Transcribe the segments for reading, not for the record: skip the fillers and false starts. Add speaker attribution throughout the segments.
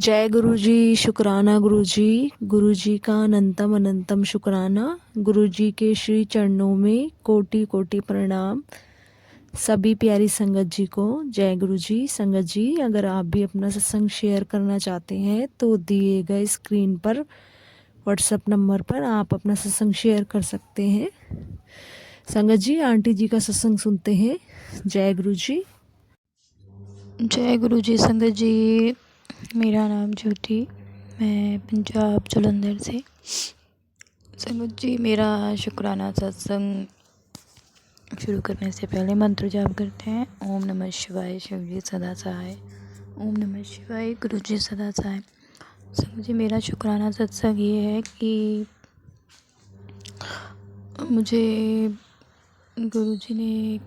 Speaker 1: जय गुरु जी। शुक्राना गुरु जी। गुरु जी का अनंतम अनंतम शुक्राना। गुरु जी के श्री चरणों में कोटि कोटि प्रणाम। सभी प्यारी संगत जी को जय गुरु जी। संगत जी, अगर आप भी अपना सत्संग शेयर करना चाहते हैं तो दिए गए स्क्रीन पर व्हाट्सएप नंबर पर आप अपना सत्संग शेयर कर सकते हैं। संगत जी, आंटी जी का सत्संग सुनते हैं। जय गुरु जी।
Speaker 2: जय गुरु जी। संगत जी, मेरा नाम ज्योति, मैं पंजाब जलंधर से। संगत जी, मेरा शुक्राना सत्संग शुरू करने से पहले मंत्र जाप करते हैं। ओम नमः शिवाय, शिव जी सदा सहाय। ओम नमः शिवाय, गुरु जी सदा सहाय। संगत जी, मेरा शुक्राना सत्संग ये है कि मुझे गुरु जी ने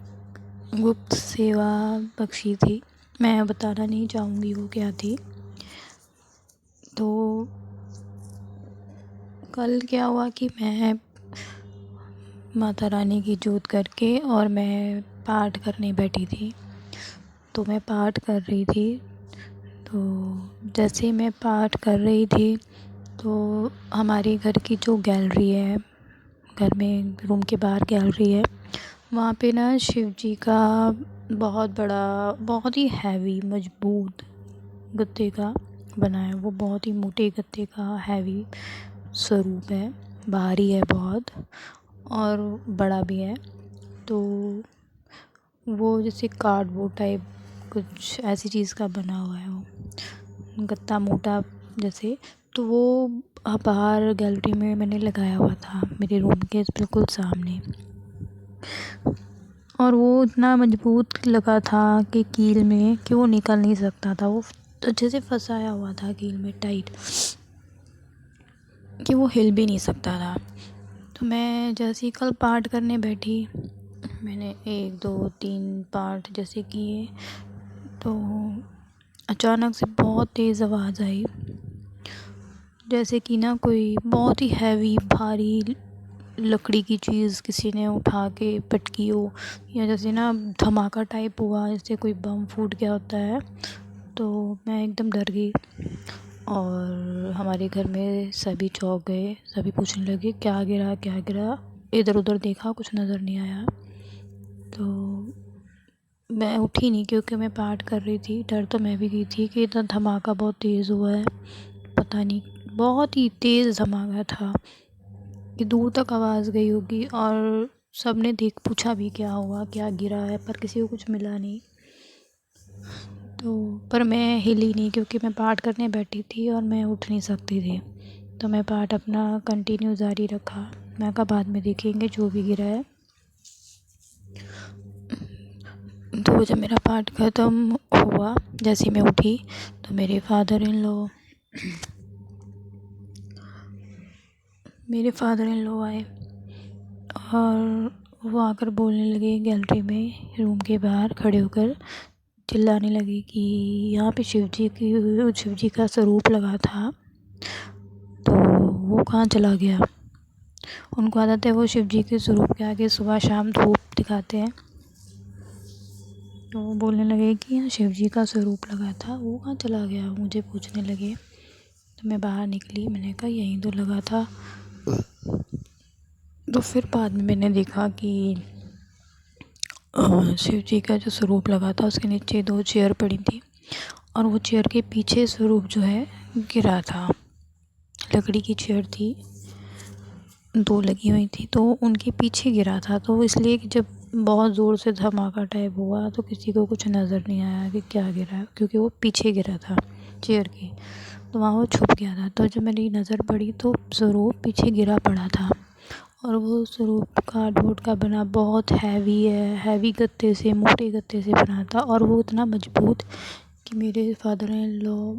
Speaker 2: गुप्त सेवा बख्शी थी। मैं बताना नहीं चाहूँगी वो क्या थी। तो कल क्या हुआ कि मैं माता रानी की जोत करके और मैं पाठ करने बैठी थी। तो मैं पाठ कर रही थी। तो जैसे मैं पाठ कर रही थी तो हमारे घर की जो गैलरी है, घर में रूम के बाहर गैलरी है, वहाँ पे ना शिव जी का बहुत बड़ा, बहुत ही हैवी मजबूत गत्ते का बना है। वो बहुत ही मोटे गत्ते का हैवी स्वरूप है, भारी है बहुत और बड़ा भी है। तो वो जैसे कार्डबोर्ड टाइप कुछ ऐसी चीज़ का बना हुआ है, वो गत्ता मोटा जैसे। तो वो बाहर गैलरी में मैंने लगाया हुआ था, मेरे रूम के बिल्कुल सामने। और वो इतना मजबूत लगा था कि कील में कि वो निकल नहीं सकता था। वो अच्छे से फंसाया हुआ था कील में टाइट, कि वो हिल भी नहीं सकता था। तो मैं जैसे ही कल पाठ करने बैठी, मैंने 1 2 3 पाठ जैसे किए तो अचानक से बहुत तेज़ आवाज़ आई, जैसे कि ना कोई बहुत ही हैवी भारी लकड़ी की चीज़ किसी ने उठा के पटकी हो, या जैसे ना धमाका टाइप हुआ, जैसे कोई बम फूट गया होता है। तो मैं एकदम डर गई और हमारे घर में सभी चौंक गए। सभी पूछने लगे क्या गिरा क्या गिरा। इधर उधर देखा, कुछ नज़र नहीं आया। तो मैं उठी नहीं क्योंकि मैं पाठ कर रही थी। डर तो मैं भी गई थी कि इतना धमाका बहुत तेज़ हुआ है, पता नहीं, बहुत ही तेज़ धमाका था कि दूर तक आवाज़ गई होगी। और सब ने देख पूछा भी क्या हुआ, क्या गिरा है, पर किसी को कुछ मिला नहीं। तो पर मैं हिली नहीं क्योंकि मैं पाठ करने बैठी थी और मैं उठ नहीं सकती थी। तो मैं पाठ अपना कंटिन्यू जारी रखा। मैं कहा बाद में देखेंगे जो भी गिरा है। तो जब मेरा पाठ ख़त्म हुआ, जैसे मैं उठी तो मेरे फादर इन लॉ आए और वो आकर बोलने लगे गैलरी में, रूम के बाहर खड़े होकर चिल्लाने लगे कि यहाँ पे शिव जी का स्वरूप लगा था, तो वो कहाँ चला गया। उनको आदत है वो शिव जी के स्वरूप के आगे सुबह शाम धूप दिखाते हैं। तो वो बोलने लगे कि यहाँ शिव जी का स्वरूप लगा था, वो कहाँ चला गया, मुझे पूछने लगे। तो मैं बाहर निकली, मैंने कहा यहीं तो लगा था। तो फिर बाद में मैंने देखा कि शिव जी का जो स्वरूप लगा था उसके नीचे 2 चेयर पड़ी थी और वो चेयर के पीछे स्वरूप जो है गिरा था। लकड़ी की चेयर थी, 2 लगी हुई थी, तो उनके पीछे गिरा था। तो इसलिए कि जब बहुत ज़ोर से धमाका टाइप हुआ तो किसी को कुछ नज़र नहीं आया कि क्या गिरा है, क्योंकि वो पीछे गिरा था चेयर के, तो वहाँ वो छुप गया था। तो जब मेरी नज़र पड़ी तो स्वरूप पीछे गिरा पड़ा था और वो स्वरूप कार्डबोर्ड का बना, बहुत हैवी है, हैवी गत्ते से, मोटे गत्ते से बना था। और वो इतना मजबूत कि मेरे फादर इन लॉ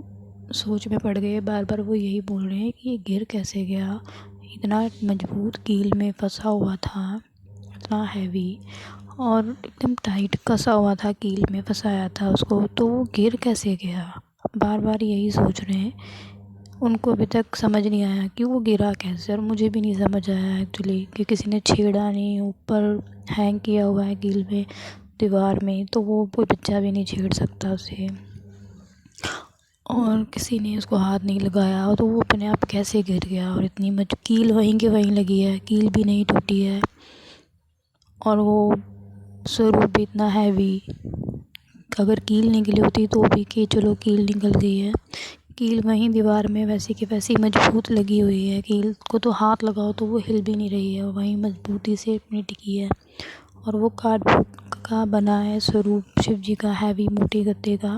Speaker 2: सोच में पड़ गए। बार बार वो यही बोल रहे हैं कि ये गिर कैसे गया, इतना मजबूत कील में फंसा हुआ था, इतना हैवी और एकदम टाइट कसा हुआ था, कील में फंसाया था उसको, तो वो गिर कैसे गया। बार बार यही सोच रहे हैं। उनको अभी तक समझ नहीं आया कि वो गिरा कैसे, और मुझे भी नहीं समझ आया एक्चुअली कि किसी ने छेड़ा नहीं, ऊपर हैंग किया हुआ है कील में दीवार में, तो वो कोई बच्चा भी नहीं छेड़ सकता उसे। और किसी ने उसको हाथ नहीं लगाया, तो वो अपने आप कैसे गिर गया। और इतनी कील वहीं के वहीं लगी है, कील भी नहीं टूटी है। और वो स्वरूप भी इतना हैवी, अगर कील निकली होती तो भी कि चलो कील निकल गई है, कील वहीं दीवार में वैसी की वैसी मजबूत लगी हुई है। कील को तो हाथ लगाओ तो वो हिल भी नहीं रही है, वहीं मजबूती से अपनी टिकी है। और वो कार्डबोर्ड का बना है स्वरूप शिव जी का, हैवी मोटे गत्ते का,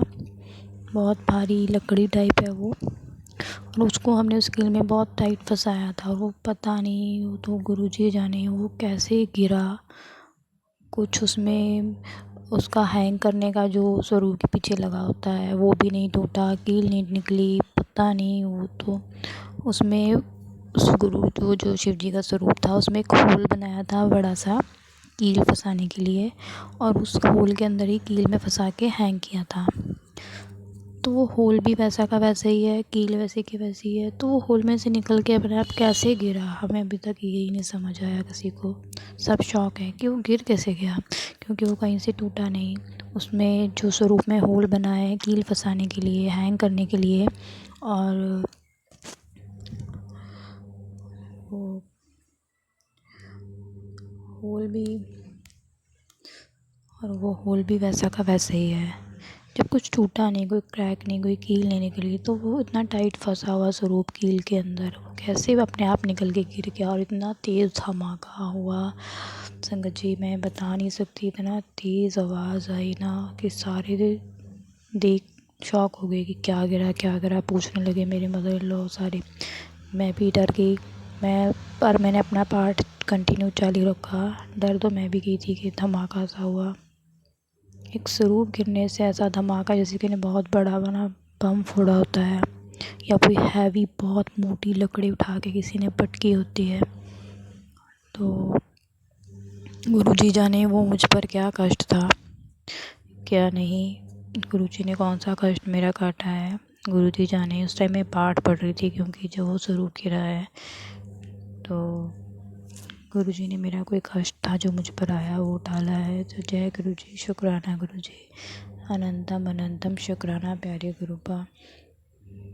Speaker 2: बहुत भारी लकड़ी टाइप है वो। और उसको हमने उस कील में बहुत टाइट फंसाया था, और वो पता नहीं, वो तो गुरुजी जाने वो कैसे गिरा। कुछ उसमें उसका हैंग करने का जो स्वरूप के पीछे लगा होता है वो भी नहीं टूटा, कील नहीं निकली, पता नहीं। वो तो उसमें उस गुरु जो शिव जी का स्वरूप था उसमें एक होल बनाया था बड़ा सा, कील फंसाने के लिए, और उस होल के अंदर ही कील में फंसा के हैंग किया था। तो वो होल भी वैसा का वैसा ही है, कील वैसे की वैसी है। तो वो होल में से निकल के अपने आप कैसे गिरा, हमें अभी तक यही नहीं समझ आया किसी को। सब शौक है कि वो गिर कैसे गया, क्योंकि वो कहीं से टूटा नहीं। उसमें जो स्वरूप में होल बना है कील फंसाने के लिए, हैंग करने के लिए, और वो होल भी और वो होल भी वैसा का वैसा ही है। जब कुछ टूटा नहीं, कोई क्रैक नहीं, कोई कील नहीं निकली, तो वो इतना टाइट फंसा हुआ स्वरूप कील के अंदर वो कैसे अपने आप निकल के गिर गया। और इतना तेज़ धमाका हुआ संगत जी, मैं बता नहीं सकती। इतना तेज़ आवाज़ आई ना कि सारे देख शॉक हो गए कि क्या गिरा, पूछने लगे मेरे मदर इन लॉ सारे। मैं भी डर गई, मैंने अपना पार्ट कंटिन्यू चालू रखा। डर तो मैं भी गई थी कि धमाका सा हुआ। एक स्वरूप गिरने से ऐसा धमाका जैसे कि ने बहुत बड़ा बना बम फोड़ा होता है, या कोई हैवी बहुत मोटी लकड़ी उठा के किसी ने पटकी होती है। तो गुरुजी जाने वो मुझ पर क्या कष्ट था, क्या नहीं। गुरुजी ने कौन सा कष्ट मेरा काटा है, गुरुजी जाने। उस टाइम मैं पाठ पढ़ रही थी, क्योंकि जो वो स्वरूप गिरा है, तो गुरुजी ने मेरा कोई कष्ट था जो मुझ पर आया वो टाला है। तो जय गुरुजी, शुक्राना गुरुजी, अनंतम अनंतम शुक्राना प्यारे गुरुपा।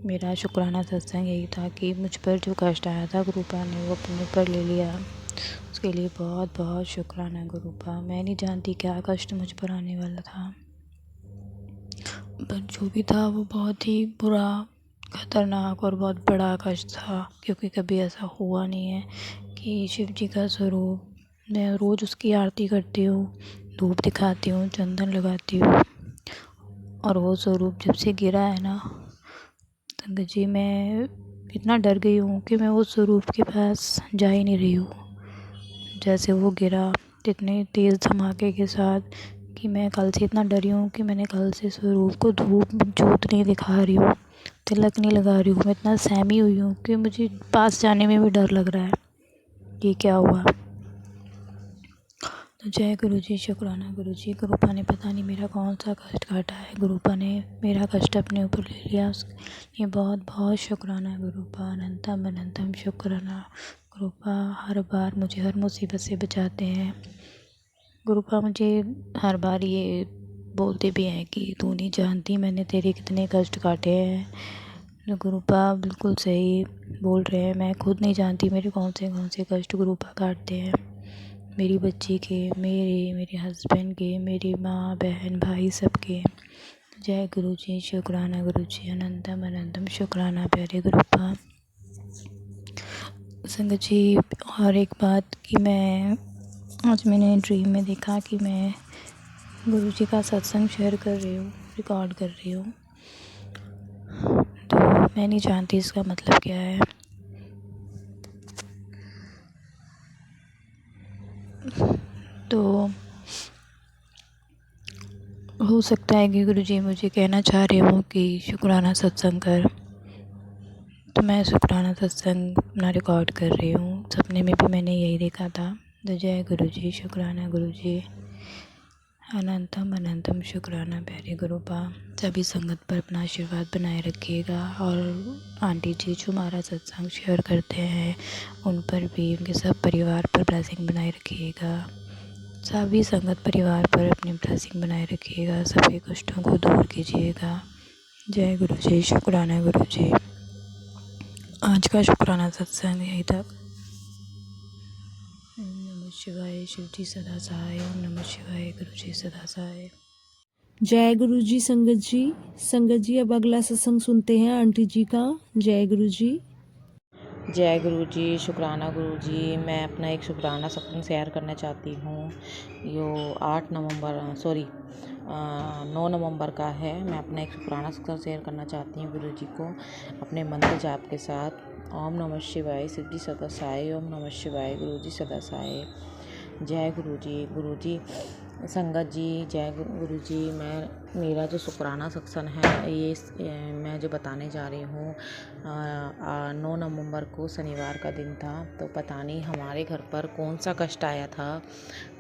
Speaker 2: मेरा शुक्राना सत्संग यही था कि मुझ पर जो कष्ट आया था गुरुपा ने वो अपने पर ले लिया। उसके लिए बहुत बहुत शुक्राना गुरुपा। मैं नहीं जानती क्या कष्ट मुझ पर आने वाला था, पर जो भी था वो बहुत ही बुरा, खतरनाक और बहुत बड़ा कष्ट था। क्योंकि कभी ऐसा हुआ नहीं है कि शिव जी का स्वरूप, मैं रोज़ उसकी आरती करती हूँ, धूप दिखाती हूँ, चंदन लगाती हूँ, और वो स्वरूप जब से गिरा है ना संगत जी, मैं इतना डर गई हूँ कि मैं उस स्वरूप के पास जा ही नहीं रही हूँ। जैसे वो गिरा इतने तेज़ धमाके के साथ कि मैं कल से इतना डरी हूँ कि मैंने कल से स्वरूप को धूप जोत नहीं दिखा रही हूँ, तिलक नहीं लगा रही हूँ। मैं इतना सहमी हुई हूँ कि मुझे पास जाने में भी डर लग रहा है कि क्या हुआ। तो जय गुरुजी, शुक्राना गुरुजी। गुरुपा ने पता नहीं मेरा कौन सा कष्ट काटा है, गुरुपा ने मेरा कष्ट अपने ऊपर ले लिया, उसके लिए बहुत बहुत शुक्राना गुरुपा। अनंतम अनंतम शुक्राना गुरुपा। हर बार मुझे हर मुसीबत से बचाते हैं गुरुपा। मुझे हर बार ये बोलते भी हैं कि तू नहीं जानती मैंने तेरे कितने कष्ट काटे हैं। तो गुरुपा बिल्कुल सही बोल रहे हैं, मैं खुद नहीं जानती मेरे कौन से कष्ट गुरुपा काटते हैं। मेरी बच्ची के, मेरे हस्बैंड के, मेरी माँ बहन भाई सबके। जय गुरुजी, शुक्राना गुरुजी, अनंतम अनंतम शुक्राना प्यारे गुरुपा। संगत जी, और एक बात कि आज मैंने ड्रीम में देखा कि मैं गुरुजी का सत्संग शेयर कर रही हूँ, रिकॉर्ड कर रही हूँ। तो मैं नहीं जानती इसका मतलब क्या है। तो हो सकता है कि गुरुजी मुझे कहना चाह रहे हो कि शुक्राना सत्संग कर। तो मैं शुक्राना सत्संग अपना रिकॉर्ड कर रही हूँ। सपने में भी मैंने यही देखा था। तो जय गुरुजी, शुक्राना गुरुजी, अनंतम अनंतम शुक्राना प्यारे गुरुपा। सभी संगत पर अपना आशीर्वाद बनाए रखिएगा। और आंटी जी जो हमारा सत्संग शेयर करते हैं उन पर भी, उनके सब परिवार पर ब्लेसिंग बनाए रखिएगा। सभी संगत परिवार पर अपनी ब्लेसिंग बनाए रखिएगा। सभी कष्टों को दूर कीजिएगा। जय गुरु जी। शुक्राना गुरु जी। आज का शुक्राना सत्संग यहीं तक। ओम नमः शिवाय। शिव जी सदा सहाय। ओम नमः शिवाय। गुरु जी सदा सहाय।
Speaker 1: जय गुरु जी संगत जी। संगत जी अब अगला सत्संग सुनते हैं आंटी जी का। जय गुरु जी।
Speaker 3: जय गुरु जी। शुक्राना गुरु जी। मैं अपना एक शुक्राना सत्संग शेयर करना चाहती हूँ। यो 9 नवंबर का है। मैं अपना एक शुक्राना सत्संग शेयर करना चाहती हूँ गुरु जी को अपने मंत्र जाप के साथ। ओम नमः शिवाय। शिव जी सदा सहाय। ओम नमः शिवाय। गुरु जी सदा सहाय। जय गुरु जी। गुरु जी संगत जी जय गुरु जी। मेरा जो शुक्राना सत्संग है ये मैं जो बताने जा रही हूँ 9 नवंबर को शनिवार का दिन था। तो पता नहीं हमारे घर पर कौन सा कष्ट आया था।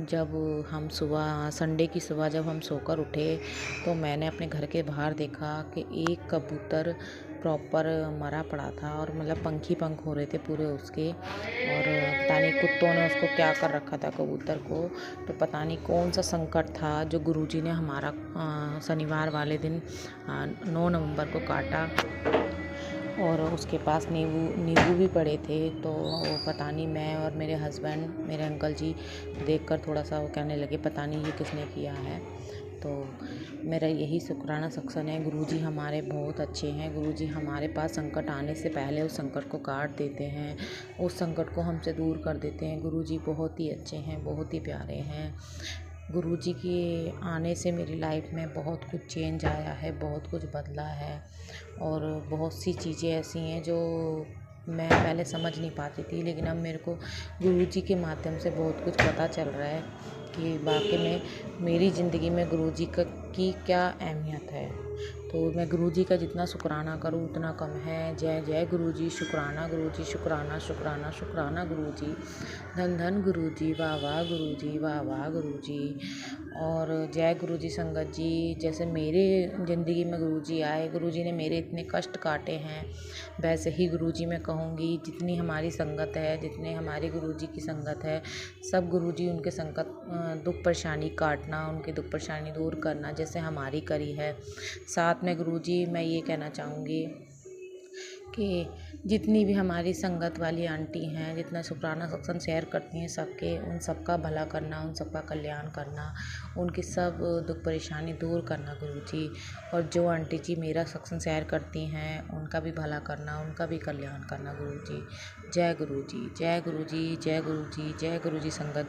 Speaker 3: जब हम सुबह संडे की सुबह जब हम सोकर उठे तो मैंने अपने घर के बाहर देखा कि एक कबूतर प्रॉपर मरा पड़ा था और मतलब पंख हो रहे थे पूरे उसके। और पता नहीं कुत्तों ने उसको क्या कर रखा था कबूतर को। तो पता नहीं कौन सा संकट था जो गुरुजी ने हमारा शनिवार वाले दिन 9 नवंबर को काटा। और उसके पास नींबू भी पड़े थे। तो वो पता नहीं मैं और मेरे हस्बैंड मेरे अंकल जी देखकर थोड़ा सा वो कहने लगे पता नहीं ये किसने किया है। तो मेरा यही शुक्राना सत्संग है। गुरुजी हमारे बहुत अच्छे हैं। गुरुजी हमारे पास संकट आने से पहले उस संकट को काट देते हैं, उस संकट को हमसे दूर कर देते हैं। गुरुजी बहुत ही अच्छे हैं, बहुत ही प्यारे हैं। गुरुजी के आने से मेरी लाइफ में बहुत कुछ चेंज आया है, बहुत कुछ बदला है। और बहुत सी चीज़ें ऐसी हैं जो मैं पहले समझ नहीं पाती थी, लेकिन अब मेरे को गुरुजी के माध्यम से बहुत कुछ पता चल रहा है कि वाकई में मेरी ज़िंदगी में गुरुजी की क्या अहमियत है। तो मैं गुरुजी का जितना शुक्राना करूँ उतना कम है। जय जय गुरुजी। शुक्राना गुरुजी। शुक्राना शुक्राना शुक्राना गुरुजी। धन धन गुरुजी। वाह वाह गुरुजी। वाह वाह गुरुजी। और जय गुरुजी संगत जी। जैसे मेरे ज़िंदगी में गुरुजी आए, गुरुजी ने मेरे इतने कष्ट काटे हैं, वैसे ही गुरुजी मैं कहूँगी जितनी हमारी संगत है, जितने हमारे गुरुजी की संगत है, सब गुरुजी उनके संकट दुख परेशानी काटना, उनके दुख परेशानी दूर करना जैसे हमारी करी है। साथ में गुरुजी मैं ये कहना चाहूँगी कि जितनी भी हमारी संगत वाली आंटी हैं, जितना शुक्राना सत्संग शेयर करती हैं सबके, उन सबका भला करना, उन सबका कल्याण करना, उनकी सब दुख परेशानी दूर करना गुरुजी। और जो आंटी जी मेरा सत्संग शेयर करती हैं उनका भी भला करना, उनका भी कल्याण करना गुरुजी। जय गुरुजी। जय गुरुजी। जय गुरुजी। जय गुरुजी संगत।